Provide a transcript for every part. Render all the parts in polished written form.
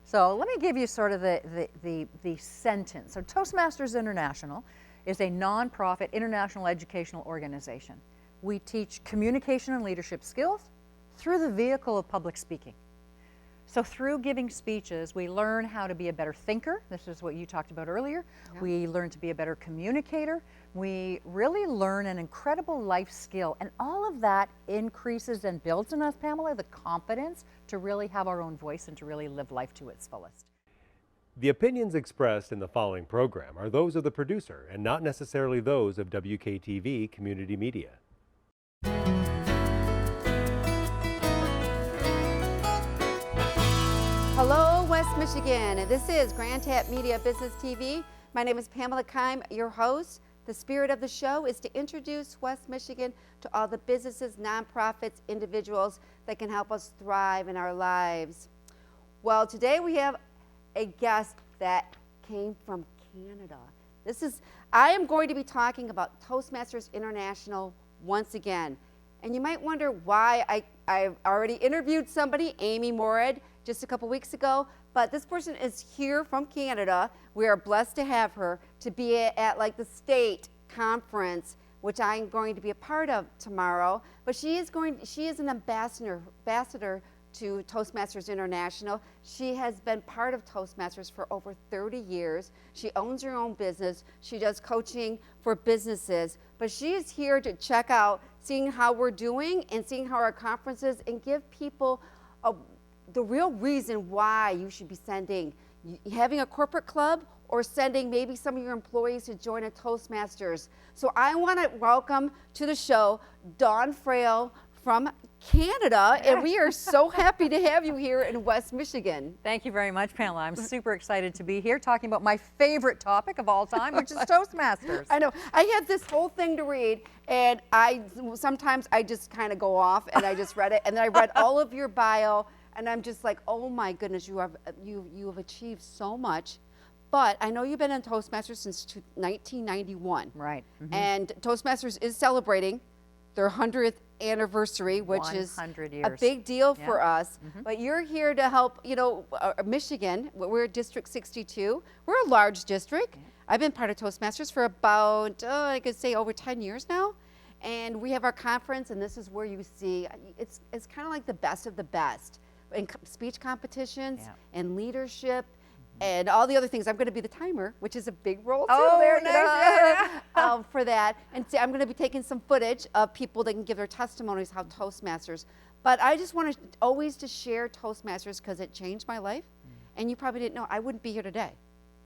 So let me give you sort of the sentence. So Toastmasters International is a nonprofit international educational organization. We teach communication and leadership skills through the vehicle of public speaking. So through giving speeches, we learn how to be a better thinker. This is what you talked about earlier. Yeah. We learn to be a better communicator. We really learn an incredible life skill. And all of that increases and builds in us, Pamela, the confidence to really have our own voice and to really live life to its fullest. The opinions expressed in the following program are those of the producer and not necessarily those of WKTV Community Media. Hello, West Michigan. This is Grand Tap Media Business TV. My name is Pamela Keim, your host. The spirit of the show is to introduce West Michigan to all the businesses, nonprofits, individuals that can help us thrive in our lives. Well, today we have a guest that came from Canada. I am going to be talking about Toastmasters International once again. And you might wonder why I've already interviewed somebody, Amy Morad, just a couple weeks ago, but this person is here from Canada. We are blessed to have her to be at like the state conference, which I'm going to be a part of tomorrow. But she is an ambassador to Toastmasters International. She has been part of Toastmasters for over 30 years. She owns her own business. She does coaching for businesses, but she is here to check out, seeing how we're doing and seeing how our conference is, and give people the real reason why you should be having a corporate club or sending maybe some of your employees to join a Toastmasters. So I want to welcome to the show Dawn Frail from Canada, and we are so happy to have you here in West Michigan. Thank you very much, Pamela. I'm super excited to be here talking about my favorite topic of all time, which is Toastmasters. I know. I had this whole thing to read, and sometimes I just kind of go off and I just read it, and then I read all of your bio, and I'm just like, oh my goodness, you have achieved so much. But I know you've been in Toastmasters since 1991. Right. Mm-hmm. And Toastmasters is celebrating their 100th anniversary, which is a big deal for us. Mm-hmm. But you're here to help, Michigan. We're District 62. We're a large district. Yeah. I've been part of Toastmasters for about, I could say over 10 years now. And we have our conference, and this is where you see, it's kind of like the best of the best in speech competitions and leadership. And all the other things. I'm going to be the timer, which is a big role too there, nice. For that. And so I'm going to be taking some footage of people that can give their testimonies how Toastmasters. But I just want to always to share Toastmasters because it changed my life. And you probably didn't know I wouldn't be here today.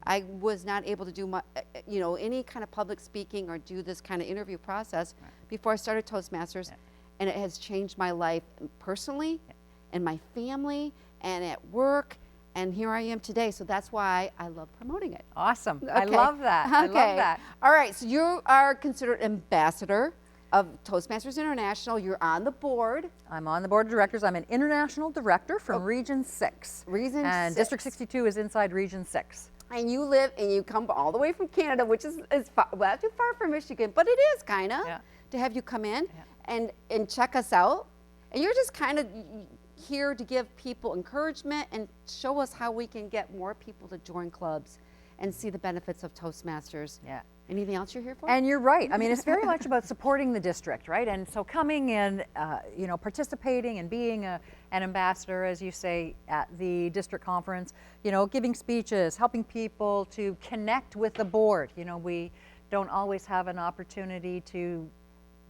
I was not able to do any kind of public speaking or do this kind of interview process before I started Toastmasters. And it has changed my life personally, and my family, and at work. And here I am today, so that's why I love promoting it. Awesome. Okay. I love that. Okay. I love that. All right, so you are considered ambassador of Toastmasters International. You're on the board. I'm on the board of directors. I'm an international director from Region 6. And 6. District 62 is inside Region 6. And you come all the way from Canada, which is well, too far from Michigan, but it is kind of to have you come in and check us out. And you're just kind of here to give people encouragement and show us how we can get more people to join clubs and see the benefits of Toastmasters. Yeah. Anything else you're here for? And you're right. I mean, it's very much about supporting the district, right? And so coming in, participating and being an ambassador, as you say, at the district conference, giving speeches, helping people to connect with the board. We don't always have an opportunity to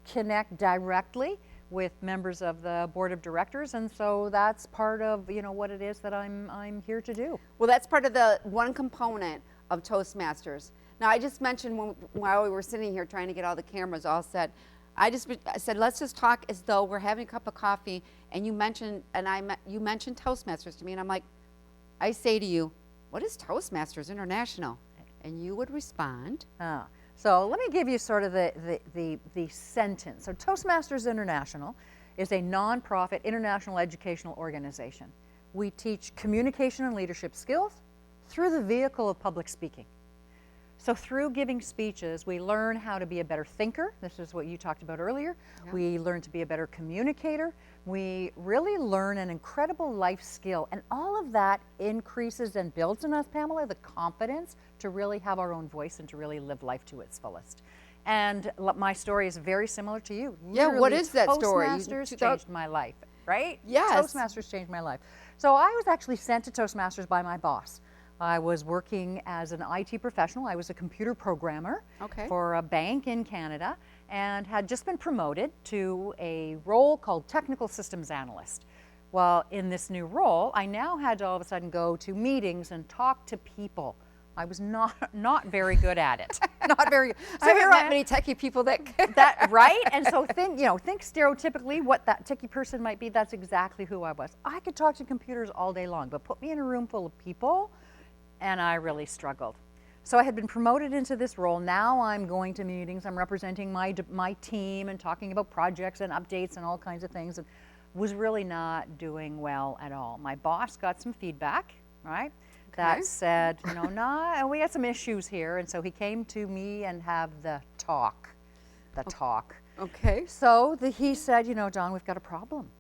connect directly with members of the board of directors, and so that's part of what it is that I'm here to do. Well, that's part of the one component of Toastmasters. Now, I just mentioned while we were sitting here trying to get all the cameras all set, I said let's just talk as though we're having a cup of coffee, and you mentioned Toastmasters to me, and I'm like, I say to you, what is Toastmasters International? And you would respond. So let me give you sort of the sentence. So Toastmasters International is a nonprofit international educational organization. We teach communication and leadership skills through the vehicle of public speaking. So through giving speeches, we learn how to be a better thinker. This is what you talked about earlier. Yeah. We learn to be a better communicator. We really learn an incredible life skill. And all of that increases and builds in us, Pamela, the confidence to really have our own voice and to really live life to its fullest. And my story is very similar to you. Yeah, what Literally, is that story? Toastmasters changed my life, right? Yes. Toastmasters changed my life. So I was actually sent to Toastmasters by my boss. I was working as an IT professional. I was a computer programmer for a bank in Canada and had just been promoted to a role called Technical Systems Analyst. Well, in this new role, I now had to all of a sudden go to meetings and talk to people. I was not very good at it. Not very good. So I haven't met many techie people that right? And so think stereotypically what that techie person might be. That's exactly who I was. I could talk to computers all day long, but put me in a room full of people, and I really struggled. So I had been promoted into this role. Now I'm going to meetings. I'm representing my team and talking about projects and updates and all kinds of things, and was really not doing well at all. My boss got some feedback, right? That said, we got some issues here. And so he came to me and have the talk. Okay. So he said, Dawn, we've got a problem.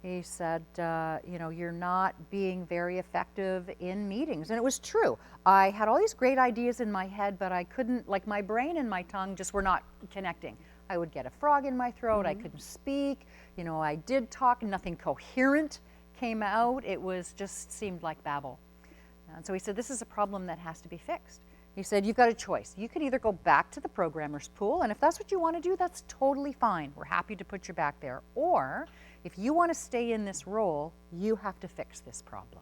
He said, you're not being very effective in meetings. And it was true. I had all these great ideas in my head, but I couldn't, like my brain and my tongue just were not connecting. I would get a frog in my throat. I couldn't speak. I did talk, nothing coherent came out. It was just seemed like babble. And so he said, this is a problem that has to be fixed. He said, you've got a choice. You could either go back to the programmer's pool, and if that's what you want to do, that's totally fine. We're happy to put you back there. Or if you want to stay in this role, you have to fix this problem.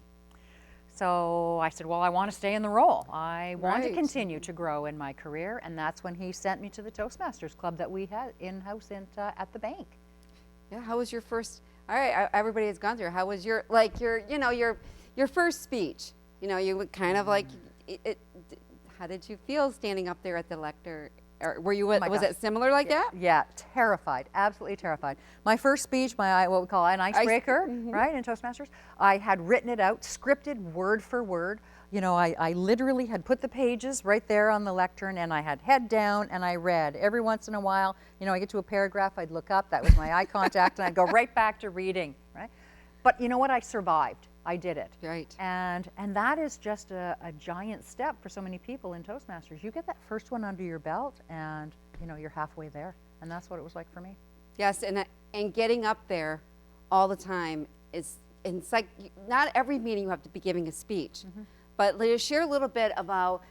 So I said, well, I want to stay in the role. I want to continue to grow in my career, and that's when he sent me to the Toastmasters Club that we had in-house at the bank. Yeah, how was your first, all right, everybody has gone through, how was your first speech? You would kind of like, how did you feel standing up there at the lectern? Or were you, was it similar like that? Yeah, terrified, absolutely terrified. My first speech, what we call an icebreaker, right, in Toastmasters, I had written it out, scripted word for word. I literally had put the pages right there on the lectern, and I had head down and I read. Every once in a while, I get to a paragraph, I'd look up, that was my eye contact, and I'd go right back to reading, right? But you know what, I survived. I did it. Right. And that is just a giant step for so many people in Toastmasters. You get that first one under your belt and you're halfway there. And that's what it was like for me. Yes, and getting up there all the time is, and it's like not every meeting you have to be giving a speech. But let's share a little bit about,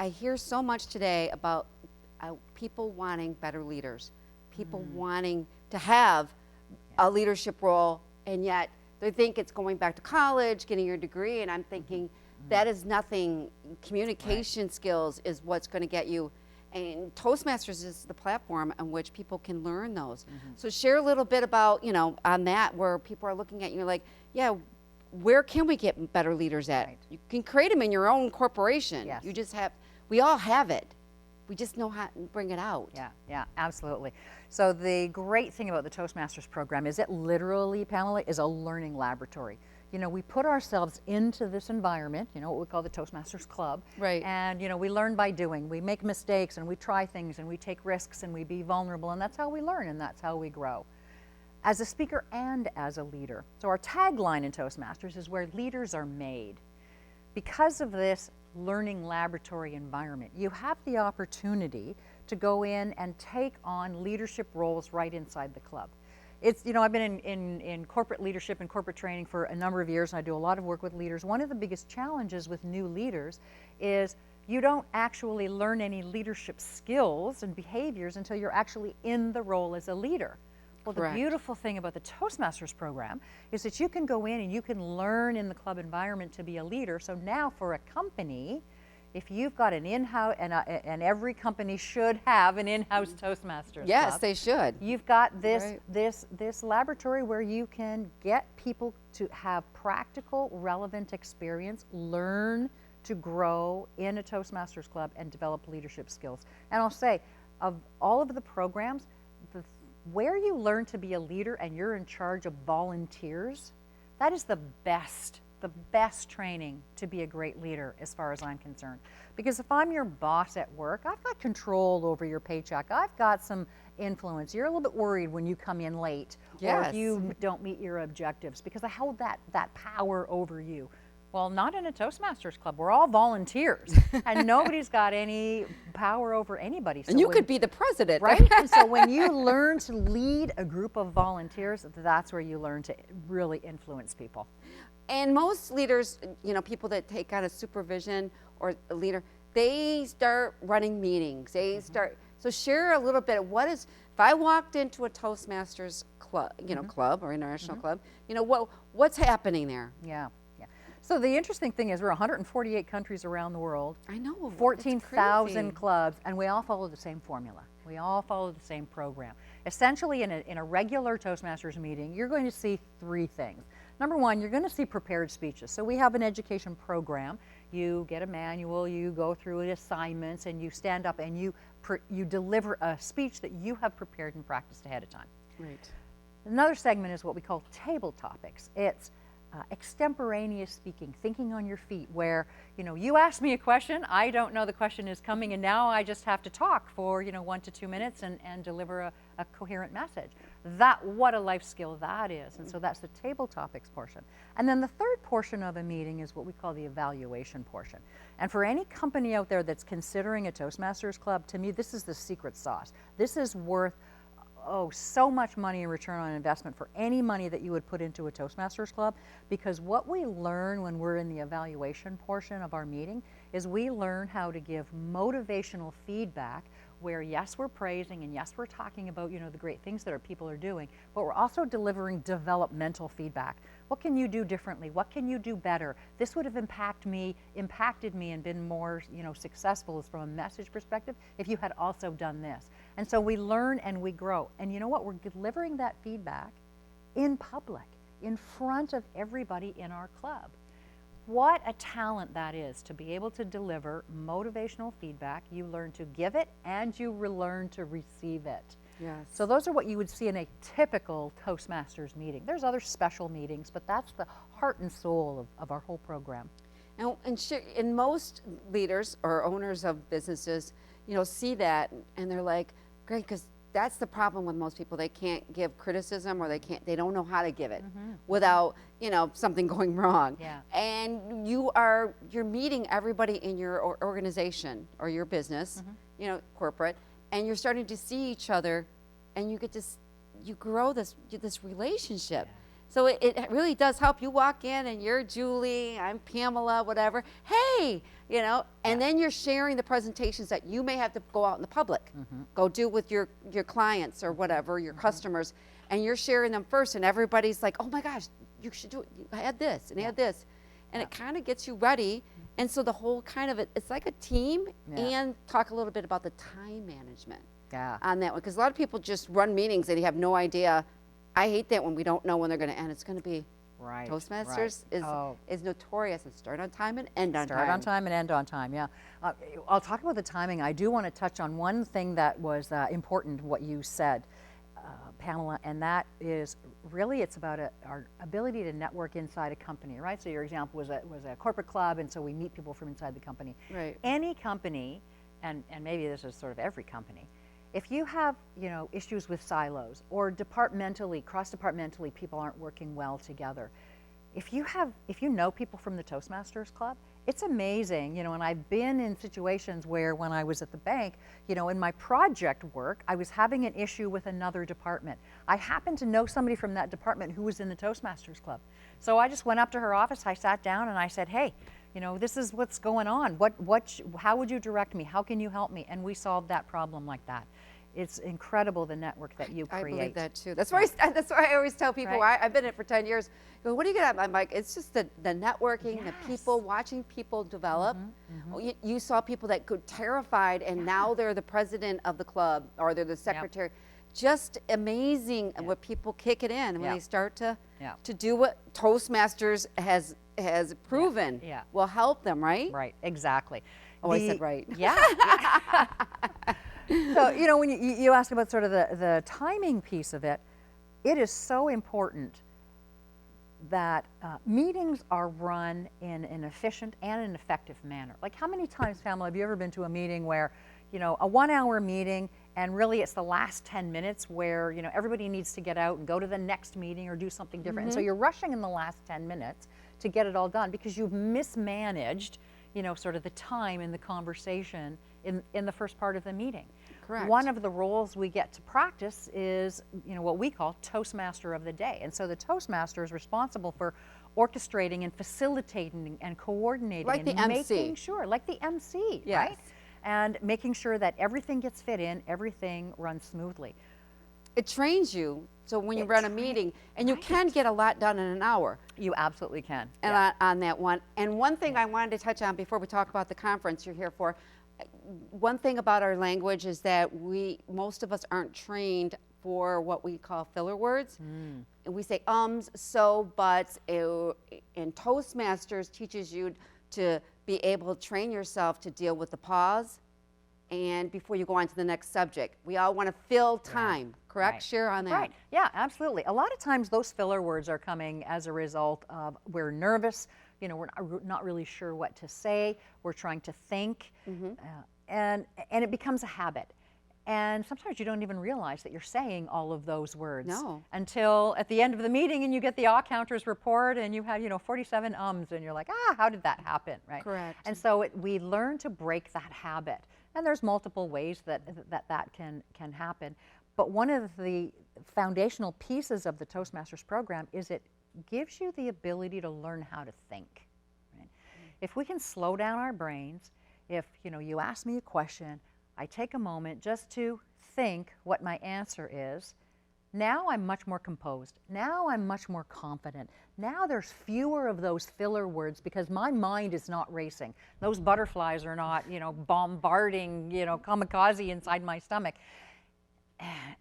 I hear so much today about people wanting better leaders, people wanting to have a leadership role, and yet they think it's going back to college, getting your degree, and I'm thinking that is nothing. Communication skills is what's going to get you, and Toastmasters is the platform on which people can learn those. So share a little bit about, on that, where people are looking at you like, yeah, where can we get better leaders at? Right. You can create them in your own corporation. Yes. You just have, we all have it. We just know how to bring it out. Yeah, absolutely. So the great thing about the Toastmasters program is it literally, Pamela, is a learning laboratory. We put ourselves into this environment, what we call the Toastmasters Club. Right. And, we learn by doing. We make mistakes and we try things and we take risks and we be vulnerable, and that's how we learn and that's how we grow. As a speaker and as a leader. So our tagline in Toastmasters is where leaders are made. Because of this learning laboratory environment, you have the opportunity to go in and take on leadership roles right inside the club. It's, I've been in corporate leadership and corporate training for a number of years, and I do a lot of work with leaders. One of the biggest challenges with new leaders is you don't actually learn any leadership skills and behaviors until you're actually in the role as a leader. Well, Correct. The beautiful thing about the Toastmasters program is that you can go in and you can learn in the club environment to be a leader. So now for a company, if you've got an in-house, and every company should have an in-house Toastmasters Yes, club, they should. you've got this, Right. this laboratory where you can get people to have practical, relevant experience, learn to grow in a Toastmasters club and develop leadership skills. And I'll say, of all of the programs, where you learn to be a leader and you're in charge of volunteers, that is the best the best training to be a great leader as far as I'm concerned. Because if I'm your boss at work, I've got control over your paycheck. I've got some influence. You're a little bit worried when you come in late or if you don't meet your objectives because I hold that power over you. Well, not in a Toastmasters club. We're all volunteers and nobody's got any power over anybody. So and you could be the president, right? And so when you learn to lead a group of volunteers, that's where you learn to really influence people. And most leaders, you know, people that take on a supervision or a leader, they start running meetings. They start, so share a little bit of what is, if I walked into a Toastmasters club, you know, club or international club, you know, what's happening there? Yeah. So the interesting thing is we're 148 countries around the world. I know. 14,000 clubs, and we all follow the same formula. We all follow the same program. Essentially, in a regular Toastmasters meeting, you're going to see three things. Number one, you're going to see prepared speeches. So we have an education program. You get a manual, you go through assignments, and you stand up and you deliver a speech that you have prepared and practiced ahead of time. Right. Another segment is what we call table topics. It's extemporaneous speaking, thinking on your feet, where, you know, you ask me a question, I don't know the question is coming, and now I just have to talk for, you know, 1 to 2 minutes and deliver a coherent message. What a life skill that is. And so that's the table topics portion. And then the third portion of a meeting is what we call the evaluation portion. And for any company out there that's considering a Toastmasters club, to me, this is the secret sauce. This is worth so much money in return on investment for any money that you would put into a Toastmasters club, because what we learn when we're in the evaluation portion of our meeting is we learn how to give motivational feedback where yes, we're praising and yes, we're talking about, you know, the great things that our people are doing, but we're also delivering developmental feedback. What can you do differently? What can you do better? This would have impacted me and been more, you know, successful from a message perspective if you had also done this. And so we learn and we grow. And you know what? We're delivering that feedback in public, in front of everybody in our club. What a talent that is to be able to deliver motivational feedback. You learn to give it and you learn to receive it. Yes. So those are what you would see in a typical Toastmasters meeting. There's other special meetings, but that's the heart and soul of our whole program. And most leaders or owners of businesses, you know, see that and they're like, great, because that's the problem with most people. They can't give criticism, or they don't know how to give it without, you know, something going wrong. Yeah. And you're meeting everybody in your organization or your business, you know, corporate, and you're starting to see each other, and you grow this relationship. Yeah. So it really does help. You walk in and you're Julie, I'm Pamela, whatever. Hey, you know, and then you're sharing the presentations that you may have to go out in the public, go do with your clients or whatever, your customers, and you're sharing them first, and everybody's like, oh my gosh, you should do it. Add this and add this. And it kind of gets you ready. And so the whole kind of it's like a team. And talk a little bit about the time management on that one. Because a lot of people just run meetings and you have no idea. I hate that when we don't know when they're going to end. It's going to be Toastmasters is notorious and start on time and end on time. Start on time and end on time, yeah. I'll talk about the timing. I do want to touch on one thing that was important, what you said, Pamela, and that is really it's about our ability to network inside a company, right? So your example was a corporate club, and so we meet people from inside the company. Right. Any company, and maybe this is sort of every company, if you have, you know, issues with silos or departmentally, cross-departmentally, people aren't working well together. If you know people from the Toastmasters Club, it's amazing, you know, and I've been in situations where when I was at the bank, you know, in my project work, I was having an issue with another department. I happened to know somebody from that department who was in the Toastmasters Club. So I just went up to her office, I sat down and I said, hey, you know, this is what's going on. How would you direct me? How can you help me? And we solved that problem like that. It's incredible the network that you create. I believe that too. That's why I always tell people, I've been in it for 10 years, go, what do you get out? I'm like, it's just the networking, the people, watching people develop. You saw people that got terrified and now they're the president of the club or they're the secretary. Just amazing what people kick it in when they start to do what Toastmasters has proven will help them, right? Right, exactly. Oh, I said right. Yeah. So, you know, when you ask about sort of the timing piece of it, it is so important that meetings are run in an efficient and an effective manner. Like, how many times, Pamela, have you ever been to a meeting where, a 1-hour meeting, and really it's the last 10 minutes where, everybody needs to get out and go to the next meeting or do something different. And so you're rushing in the last 10 minutes to get it all done because you've mismanaged, sort of the time in the conversation in the first part of the meeting. Correct. One of the roles we get to practice is, what we call Toastmaster of the day. And so the Toastmaster is responsible for orchestrating and facilitating and coordinating. Like and the MC. making sure, like the MC, Yes. right? And making sure that everything gets fit in, everything runs smoothly. It trains you, so when you run a meeting, and you can get a lot done in an hour. You absolutely can. And on that one. And one thing I wanted to touch on before we talk about the conference you're here for, one thing about our language is that most of us aren't trained for what we call filler words. And we say ums, so, buts, and Toastmasters teaches you to be able to train yourself to deal with the pause and before you go on to the next subject. We all want to fill time, correct? Right. Share on that. Right, yeah, absolutely. A lot of times those filler words are coming as a result of we're nervous, we're not really sure what to say, we're trying to think, and it becomes a habit. And sometimes you don't even realize that you're saying all of those words until at the end of the meeting and you get the counters report and you had 47 ums and you're like, how did that happen, right? Correct. And so we learn to break that habit. And there's multiple ways that can happen. But one of the foundational pieces of the Toastmasters program is it gives you the ability to learn how to think. Right? If we can slow down our brains, if you ask me a question, I take a moment just to think what my answer is. Now I'm much more composed. Now I'm much more confident. Now there's fewer of those filler words because my mind is not racing. Those butterflies are not, bombarding, kamikaze inside my stomach.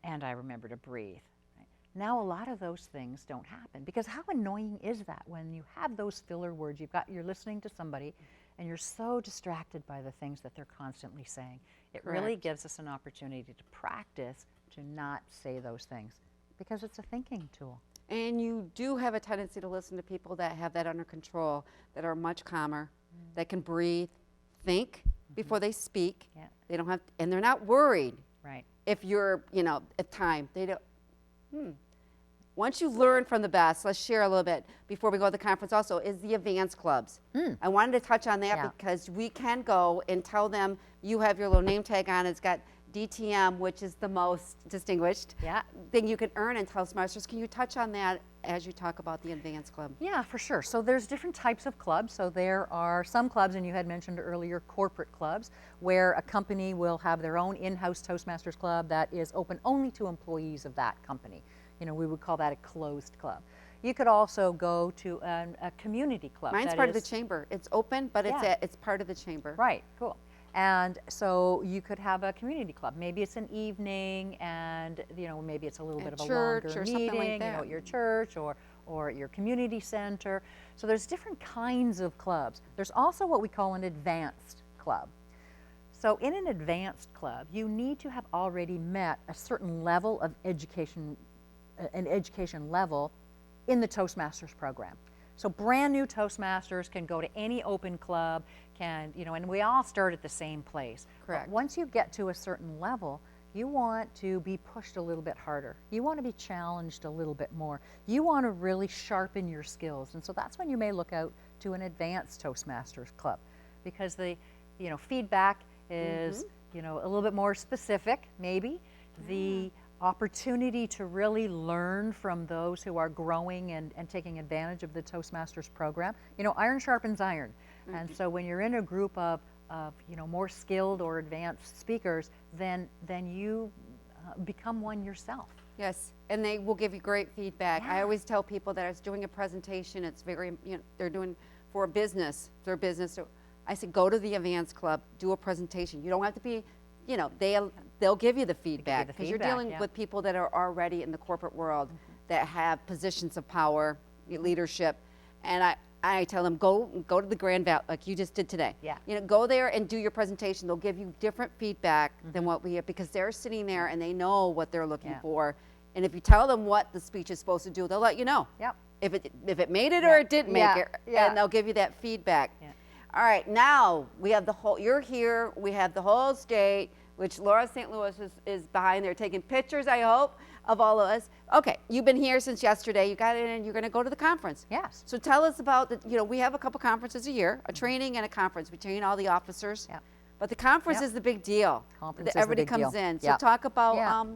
And I remember to breathe. Right? Now a lot of those things don't happen because how annoying is that when you have those filler words, you're listening to somebody and you're so distracted by the things that they're constantly saying. It really gives us an opportunity to practice to not say those things because it's a thinking tool. And you do have a tendency to listen to people that have that under control, that are much calmer, that can breathe, think before they speak. Yeah. They don't have, and they're not worried. Right. If you're, at time, they don't. Once you learn from the best, let's share a little bit before we go to the conference also, is the advanced clubs. I wanted to touch on that because we can go and tell them, you have your little name tag on, it's got DTM, which is the most distinguished thing you can earn in Toastmasters. Can you touch on that as you talk about the advanced club? Yeah, for sure. So there's different types of clubs. So there are some clubs, and you had mentioned earlier, corporate clubs, where a company will have their own in-house Toastmasters club that is open only to employees of that company. We would call that a closed club. You could also go to a community club. Mine's part of the chamber. It's open, but it's part of the chamber. Right, cool. And so you could have a community club. Maybe it's an evening and, maybe it's a little bit of a longer meeting, at your church or at your community center. So there's different kinds of clubs. There's also what we call an advanced club. So in an advanced club, you need to have already met a certain level of education level in the Toastmasters program. So brand new Toastmasters can go to any open club, and we all start at the same place. Correct. But once you get to a certain level, you want to be pushed a little bit harder. You want to be challenged a little bit more. You want to really sharpen your skills. And so that's when you may look out to an advanced Toastmasters club because the feedback is a little bit more specific, maybe. The opportunity to really learn from those who are growing and taking advantage of the Toastmasters program. Iron sharpens iron. And so when you're in a group of more skilled or advanced speakers, then you become one yourself. Yes, and they will give you great feedback. I always tell people that I was doing a presentation, it's very, they're doing for a business, their business. So I said, go to the advanced club, do a presentation. You don't have to be, they'll give you the feedback because you're dealing with people that are already in the corporate world that have positions of power, leadership, and I tell them go to the Grandville like you just did today. Go there and do your presentation. They'll give you different feedback than what we have because they're sitting there and they know what they're looking for. And if you tell them what the speech is supposed to do, they'll let you know. if it made it or it didn't make it, and they'll give you that feedback. Yeah. All right, now we have the whole, you're here, we have the whole state, which Laura St. Louis is behind there taking pictures, I hope, of all of us. Okay, you've been here since yesterday, you got in and you're gonna go to the conference. Yes. So tell us about, we have a couple conferences a year, a training and a conference. We train all the officers. Yeah. But the conference Yep. is the big deal. Conference is the Everybody big comes deal. in. So Yep. talk about,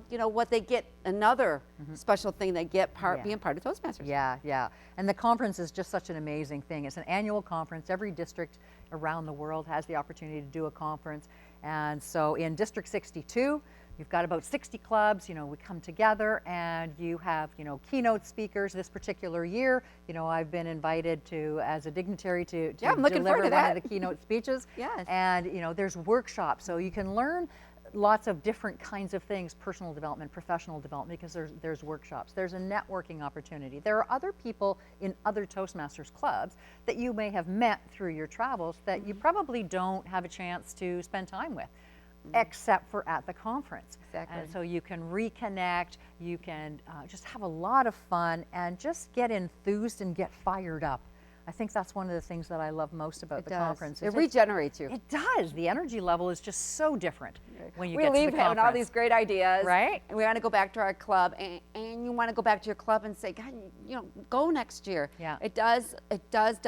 Yeah. what they get, another special thing they get Yeah. being part of Toastmasters. Yeah, yeah. And the conference is just such an amazing thing. It's an annual conference. Every district around the world has the opportunity to do a conference. And so in District 62, you've got about 60 clubs, we come together and you have, keynote speakers. This particular year, I've been invited to, as a dignitary, to I'm looking deliver forward to one that. of the keynote speeches. Yes. And, there's workshops, so you can learn lots of different kinds of things, personal development, professional development, because there's workshops. There's a networking opportunity. There are other people in other Toastmasters clubs that you may have met through your travels that you probably don't have a chance to spend time with, except for at the conference. Exactly. And so you can reconnect, you can just have a lot of fun and just get enthused and get fired up. I think that's one of the things that I love most about the conference. It regenerates you. It does. The energy level is just so different when you We get to the leave conference. having all these great ideas, Right. And we want to go back to our club, and you want to go back to your club and say, God, go next year. Yeah. It does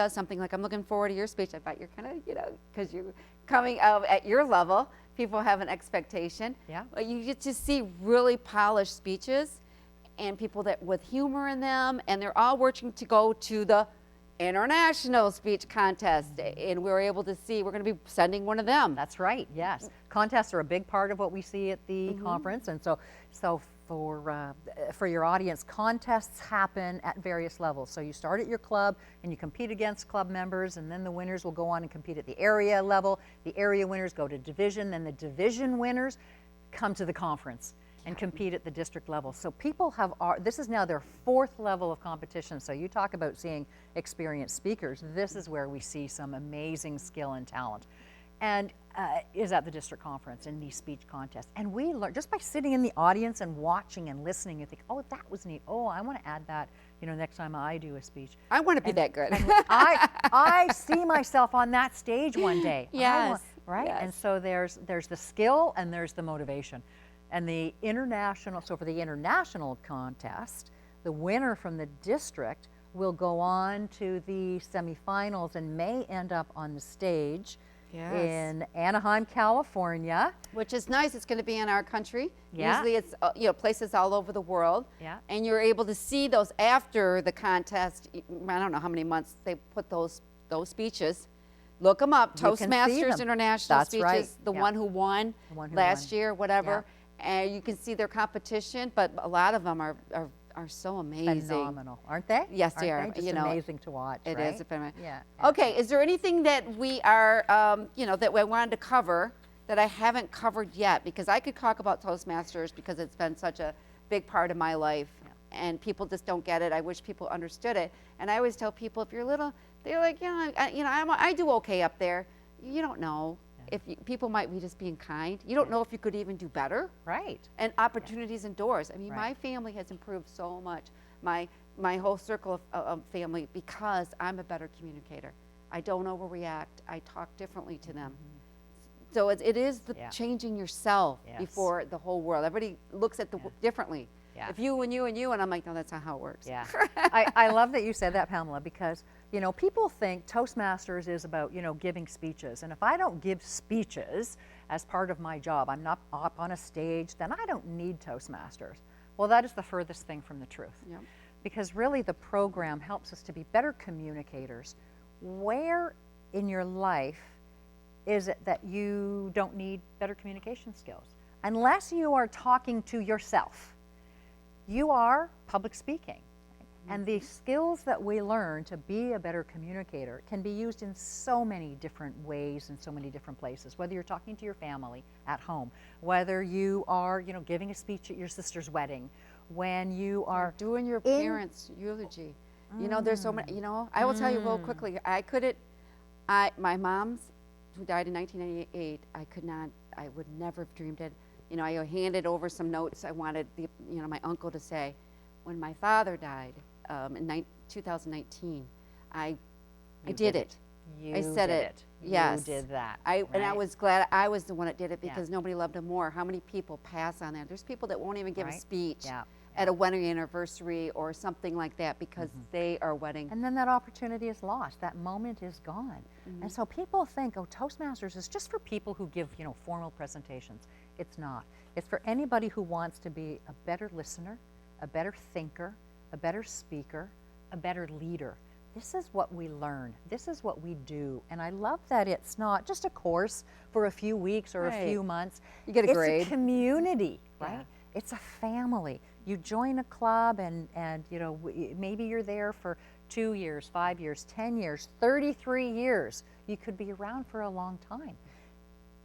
something. Like, I'm looking forward to your speech. I bet you're kind of, because you're coming out at your level. People have an expectation. Yeah. But you get to see really polished speeches, and people that with humor in them, and they're all working to go to the international speech contest, and we're able to see, we're going to be sending one of them. That's right, yes. Contests are a big part of what we see at the conference, and so for your audience, contests happen at various levels. So you start at your club and you compete against club members, and then the winners will go on and compete at the area level. The area winners go to division, then the division winners come to the conference and compete at the district level. So people this is now their 4th level of competition. So you talk about seeing experienced speakers. This is where we see some amazing skill and talent. And is at the district conference in these speech contests. And we learn, just by sitting in the audience and watching and listening, you think, oh, that was neat. Oh, I want to add that, next time I do a speech. I want to be that good. I see myself on that stage one day. Yes. Right? Yes. And so there's the skill and there's the motivation. And for the international contest, the winner from the district will go on to the semifinals and may end up on the stage in Anaheim, California. Which is nice. It's going to be in our country. Yeah. Usually it's places all over the world. Yeah. And you're able to see those after the contest. I don't know how many months they put those speeches. Look them up. You can see Toastmasters them. International That's speeches. right. The Yeah. one who won last year, whatever. And you can see their competition, but a lot of them are so amazing. Phenomenal, aren't they? Yes, they are. Just amazing to watch. It right? is. Yeah. Okay, is there anything that we are, that we wanted to cover that I haven't covered yet? Because I could talk about Toastmasters because it's been such a big part of my life, and people just don't get it. I wish people understood it. And I always tell people, if you're little, they're like, I do okay up there. You don't know. People might be just being kind. You don't know if you could even do better. Right. And opportunities and doors. I mean, my family has improved so much. My whole circle of family, because I'm a better communicator. I don't overreact. I talk differently to them. So it is the changing yourself before the whole world. Everybody looks at differently. Yeah. If you and you and you, and I'm like, no, that's not how it works. Yeah. I love that you said that, Pamela, because people think Toastmasters is about giving speeches, and if I don't give speeches as part of my job, I'm not up on a stage, then I don't need Toastmasters. Well, that is the furthest thing from the truth. Yep. Because really the program helps us to be better communicators. Where in your life is it that you don't need better communication skills? Unless you are talking to yourself. You are public speaking. And the skills that we learn to be a better communicator can be used in so many different ways in so many different places, whether you're talking to your family at home, whether you are, giving a speech at your sister's wedding, when you are doing your parents' eulogy. There's so many, I will tell you real quickly, my mom's, who died in 1998, I would never have dreamed it. I handed over some notes I wanted my uncle to say. When my father died, in 2019. I did it. You I said did it. Yes. You did that. And I right? was glad I was the one that did it Yeah. because nobody loved him more. How many people pass on that? There's people that won't even give a Right. speech Yeah. at a wedding anniversary or something like that because they are wedding. And then that opportunity is lost. That moment is gone. And so people think, oh, Toastmasters is just for people who give, formal presentations. It's not. It's for anybody who wants to be a better listener, a better thinker, a better speaker, a better leader. This is what we learn. This is what we do. And I love that it's not just a course for a few weeks or a Right. few months. You get a grade. It's a community, Yeah. right? It's a family. You join a club and maybe you're there for 2 years, 5 years, 10 years, 33 years. You could be around for a long time.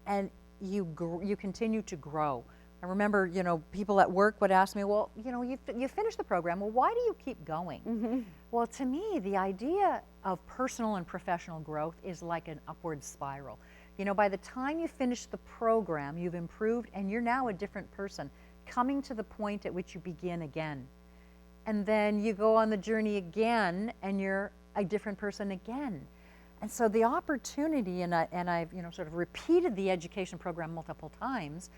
And you continue to grow. I remember, people at work would ask me, well, you finished the program. Well, why do you keep going? Well, to me, the idea of personal and professional growth is like an upward spiral. By the time you finish the program, you've improved and you're now a different person, coming to the point at which you begin again. And then you go on the journey again and you're a different person again. And so the opportunity, and I've sort of repeated the education program multiple times,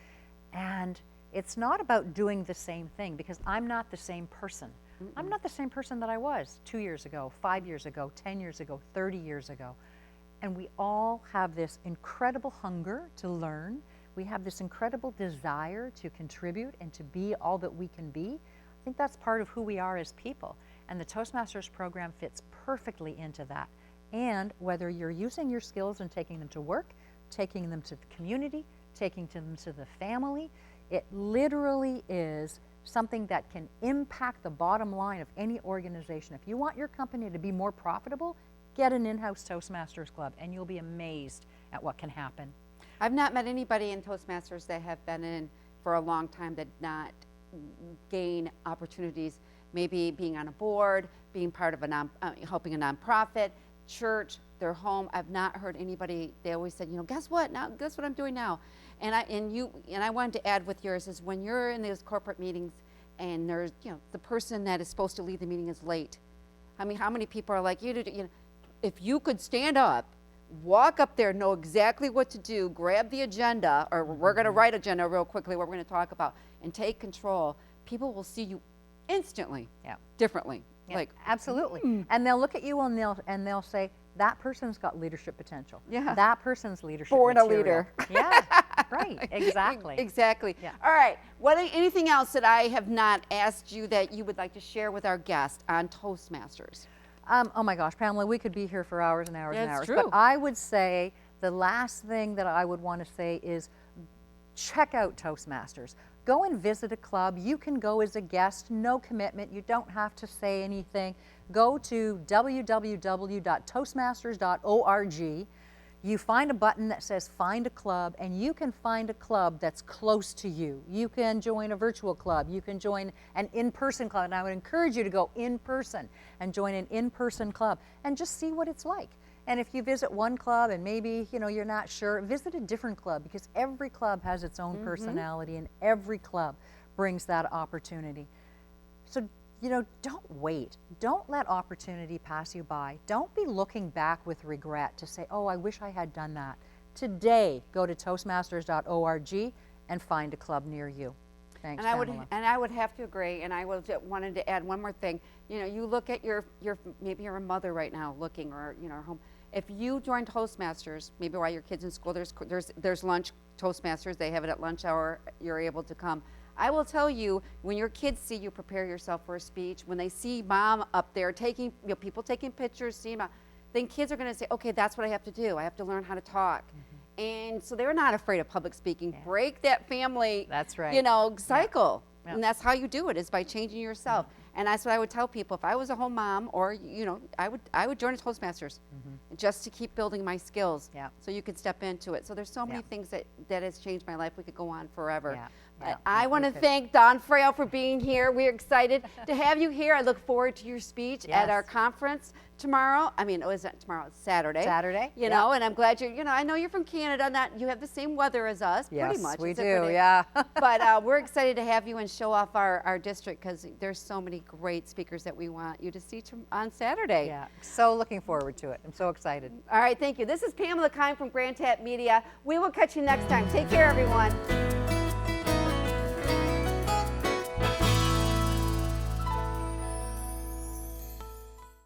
and it's not about doing the same thing because I'm not the same person. I'm not the same person that I was 2 years ago, 5 years ago, 10 years ago, 30 years ago. And we all have this incredible hunger to learn. We have this incredible desire to contribute and to be all that we can be. I think that's part of who we are as people. And the Toastmasters program fits perfectly into that. And whether you're using your skills and taking them to work, taking them to the community, taking them to the family, it literally is something that can impact the bottom line of any organization. If you want your company to be more profitable, get an in-house Toastmasters club and you'll be amazed at what can happen. I've not met anybody in Toastmasters that have been in for a long time that did not gain opportunities, maybe being on a board, being part of helping a nonprofit, church, their home. I've not heard anybody, they always said, guess what I'm doing now. And I wanted to add with yours is when you're in those corporate meetings and there's, the person that is supposed to lead the meeting is late. I mean, how many people are like, if you could stand up, walk up there, know exactly what to do, grab the agenda, or we're going to write agenda real quickly, what we're going to talk about, and take control, people will see you instantly differently. Yeah, Like, absolutely. And they'll look at you and they'll say, that person's got leadership potential. Yeah. That person's leadership Born a material. leader. Yeah, right, exactly. Exactly. Yeah. All right. Anything else that I have not asked you that you would like to share with our guest on Toastmasters? Oh my gosh, Pamela, we could be here for hours and hours and That's hours. true. But I would say the last thing that I would want to say is check out Toastmasters. Go and visit a club. You can go as a guest, no commitment. You don't have to say anything. Go to www.toastmasters.org. You find a button that says find a club, and you can find a club that's close to you. You can join a virtual club. You can join an in-person club. And I would encourage you to go in person and join an in-person club and just see what it's like. And if you visit one club and maybe you're not sure, visit a different club because every club has its own personality and every club brings that opportunity. So don't wait. Don't let opportunity pass you by. Don't be looking back with regret to say, oh, I wish I had done that. Today, go to toastmasters.org and find a club near you. Thanks, Pamela. I would have to agree, and I wanted to add one more thing. You look at your maybe you're a mother right now looking, or home. If you join Toastmasters, maybe while your kid's in school, there's lunch Toastmasters. They have it at lunch hour. You're able to come. I will tell you, when your kids see you prepare yourself for a speech, when they see mom up there taking, people taking pictures, seeing mom, then kids are going to say, okay, that's what I have to do. I have to learn how to talk. And so they're not afraid of public speaking. Break that family, That's right. cycle. Yeah. And that's how you do it, is by changing yourself. And that's what I would tell people. If I was a home mom, or I would join a Toastmasters just to keep building my skills. Yeah. So you could step into it. So there's so many things that has changed my life. We could go on forever. Yeah. But I want to thank Don Frail for being here. We're excited to have you here. I look forward to your speech at Yes. our conference tomorrow. I mean, it's not tomorrow, it's Saturday. Saturday, You know, and I'm glad I know you're from Canada, you have the same weather as us, pretty much. Yes, we except do, for the- yeah. But we're excited to have you and show off our district because there's so many great speakers that we want you to see on Saturday. Yeah, so looking forward to it. I'm so excited. All right, thank you. This is Pamela Kime from Grand Tap Media. We will catch you next time. Take care, everyone.